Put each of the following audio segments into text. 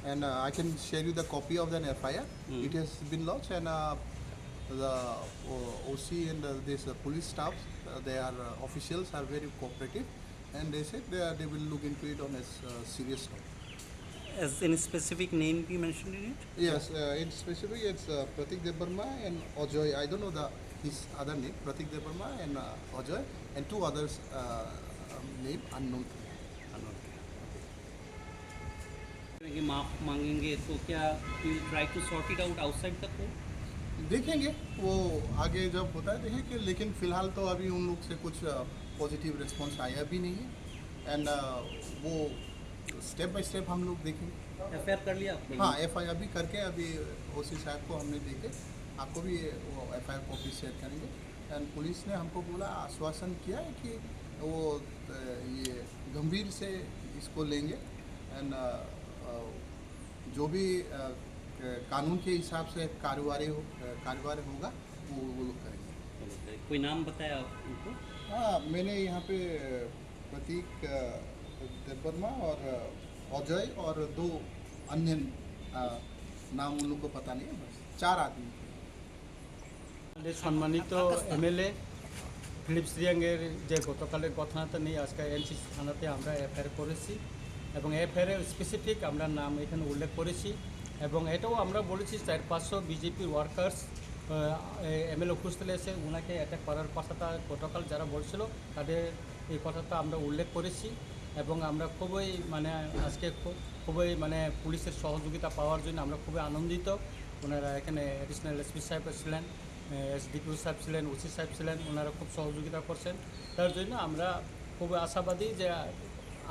And I can share you the copy of the FIR. It has been lodged, and the OC and this police staff, they are officials are very cooperative, and they said they will look into it on a serious note. Has any specific name be mentioned in it? Yes, in specific it's Pratik Debarma and Ajoy. I don't know his other name, Pratik Debarma and Ajoy, and two others name unknown. कि माफ मांगेंगे तो क्या you try to sort it out outside the court? देखेंगे वो आगे जब होता है देखेंगे, लेकिन फिलहाल तो अभी उन लोग से कुछ पॉजिटिव रिस्पॉन्स आया भी नहीं है, एंड वो स्टेप बाय स्टेप हम लोग देखेंगे। एफआईआर कर लिया आपने? हाँ, एफआईआर भी करके अभी ओसी साहब को हमने देखे, आपको भी वो एफआईआर कॉपी शेयर करेंगे। एंड पुलिस ने हमको बोला, आश्वासन किया है कि वो ये गंभीर से इसको लेंगे, एंड जो भी कानून के हिसाब से कार्यवाही होगा वो लोग करेंगे। कोई नाम बताया उनको? हाँ, मैंने यहाँ पे प्रतीक देवर्मा और अजय और दो अन्य नाम उन लोग को पता नहीं है, बस 4 आदमी। সম্মানিত এমএলএ ফিলিপস রিয়াংয়ের যে গতকালের ঘটনাটা নিয়ে আজকে এনসিসি থানাতে আমরা এফআইআর করেছি এবং এফআইআরের স্পেসিফিক আমরা নাম এখানে উল্লেখ করেছি এবং এটাও আমরা বলেছি 400-500 বিজেপি ওয়ার্কার্স এমএলএ উপস্থিত এসে ওনাকে অ্যাটাক করার কথাটা গতকাল যারা বলছিল তাদের এই কথাটা আমরা উল্লেখ করেছি এবং আমরা খুবই আজকে খুবই পুলিশের সহযোগিতা পাওয়ার জন্য আমরা খুবই আনন্দিত। ওনারা এখানে অ্যাডিশনাল এসপি সাহেব ছিলেন, এসডিপিও সাহেব ছিলেন, ওসি সাহেব ছিলেন, ওনারা খুব সহযোগিতা করছেন। তার জন্য আমরা খুবই আশাবাদী যে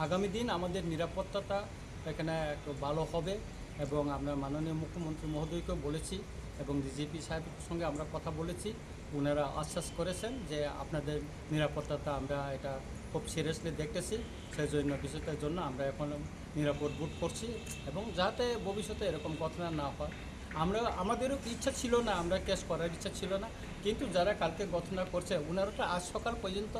আগামী দিন আমাদের নিরাপত্তাটা এখানে একটু ভালো হবে এবং আমরা মাননীয় মুখ্যমন্ত্রী মহোদয়কেও বলেছি এবং ডিজিপি সাহেবের সঙ্গে আমরা কথা বলেছি, ওনারা আশ্বাস করেছেন যে আপনাদের নিরাপত্তাটা আমরা এটা খুব সিরিয়াসলি দেখতেছি, সেই জন্য বিষয়টার জন্য আমরা এখন নিরাপদ বোধ করছি এবং যাতে ভবিষ্যতে এরকম ঘটনা না হয়। আমাদেরও ইচ্ছা ছিল না, আমরা কেস করার ইচ্ছা ছিল না, কিন্তু যারা কালকে ঘটনা করছে ওনারা তো আজ সকাল পর্যন্ত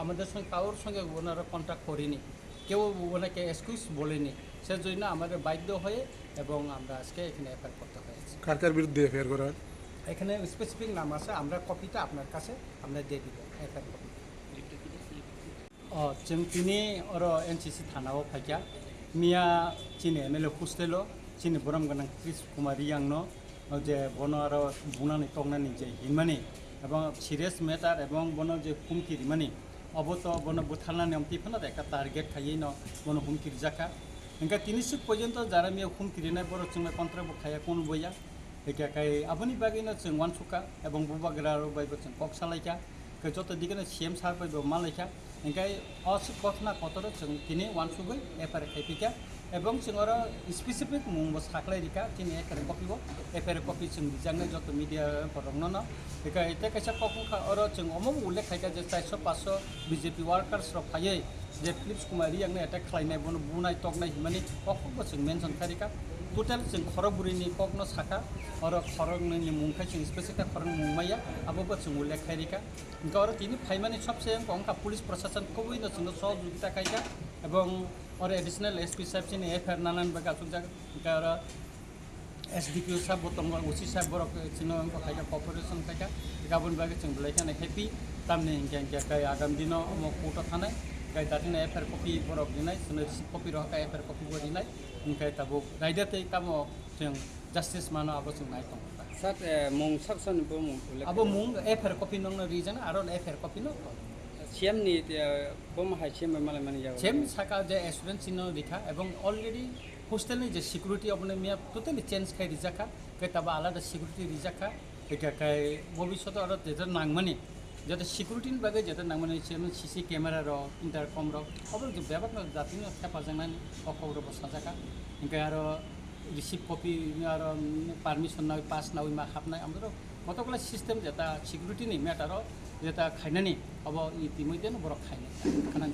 আমাদের সঙ্গে কারোর সঙ্গে ওনারা কন্ট্যাক্ট করেনি, কেউ ওনাকে এক্সকিউজ বলেনি, সেজন্য আমাদের বাধ্য হয়ে এবং আমরা আজকে এখানে এফআইআর করতে হয়েছে। কার বিরুদ্ধে এফআইআর করা হয়? এখানে স্পেসিফিক নাম আছে, আমরা কপিটা আপনার কাছে আমরা দিয়ে দিব এফআইআর কপি। जों दिनै एनसिसि थानायाव फायखा मिया चिनि एमएलए हुस्टेलो चिनि बरम गोनां क्रिस कुमार रियांनो जे बनो आरो बुंनानै तंनानै जे हिमानि এবং সিরিয়াস ম্যাটার এবং বনো যে হুমকিরি অবত বনো বুথানাनै অমতিফানা একটা টার্গেট খাইয়ে ন বনো হুমকিরি জাকা ইনকা তিনিসিক পর্যন্ত যারা মিয়া হুমকিরিনাय বড় जों कन्ट्राक्ट खाया कोन बया एका काय आबनि बागैनो जों वानसुका এবং बुबाग्रा बायबो जों कक सालायका যত দিকে সিএম সার পাইব মালাইকা ইনকাই অসিক ঘটনা কতর जों তিনি वानसुगै एफआईआर खाइपिका এবং जों आरो स्पेसिफिक मुंबो साख्लायरिका তিনি एफआईआर कपिब एफआईआर कपि जों बिजांनो जत मिडिया परंगनो एका एते कैसा कखा आरो जों अमम उल्लेख खायका जे 400-500 बीजेपी वार्कार्स र फायै जे फिलिप्स कुमार रियांनो एटाक खालायनाय बनो बुनाय तगनाय हिमानि कखबो जों मेनसन खारिका टोटल जों खरबुरिनि ककनो साखा आरो खरंनि मुंखाय जों स्पेसिफिक खरं मुंमाया आबो जों उल्लेख खारिका इनका आरो তিনি फाइमानि सबसे अंका पुलिस प्रशासन खुबैनो जों सहयोगिता खायका এবং और एडिशनल एसपी साहब चिनि एफआईआर नानान बागा सुजा इनका आरो एसडीपीओ साहब बतम ओसी साहब बरक चिनो खायका कॉर्पोरेशन खायका गाबोन बागे जों बलायखाने हेपी तामनि इनका काय आगाम दिनाव कोर्ट थानाय Kaya dati na FR copy borok dinay, sunod si copy roh ka FR copy bo dinay, kaya tabo rider te kamo yung justice mano abo sung nai tong. Sat mong sakson po mong ulit. Abo mung FR copy nong na reason aron FR copy no. Siyam ni bom hai siyam malam mani jago. Same saka je student sino dikha এবং already hostel ni je security apne mia totally change khai rijaka kaya taba alada security rijaka এটা কাই ভবিষ্যতে আরো যেটা নাংমানি যাতে সিকিউরিটির বাগে যেটা নাংমানি সেমন সিসি ক্যামেরা র ইন্টারকম র খবর যে ব্যাপার না জাতি না খেপা জানানি খবর বসা জায়গা ইনকা আরো রিসিভ কপি আর পারমিশন না পাস না মা হাবনাই আমরা কতগুলো সিস্টেম যেটা সিকিউরিটি নি ম্যাটার যেটা খাইনানি হব ইতিমধ্যে বড় খাইনি খানান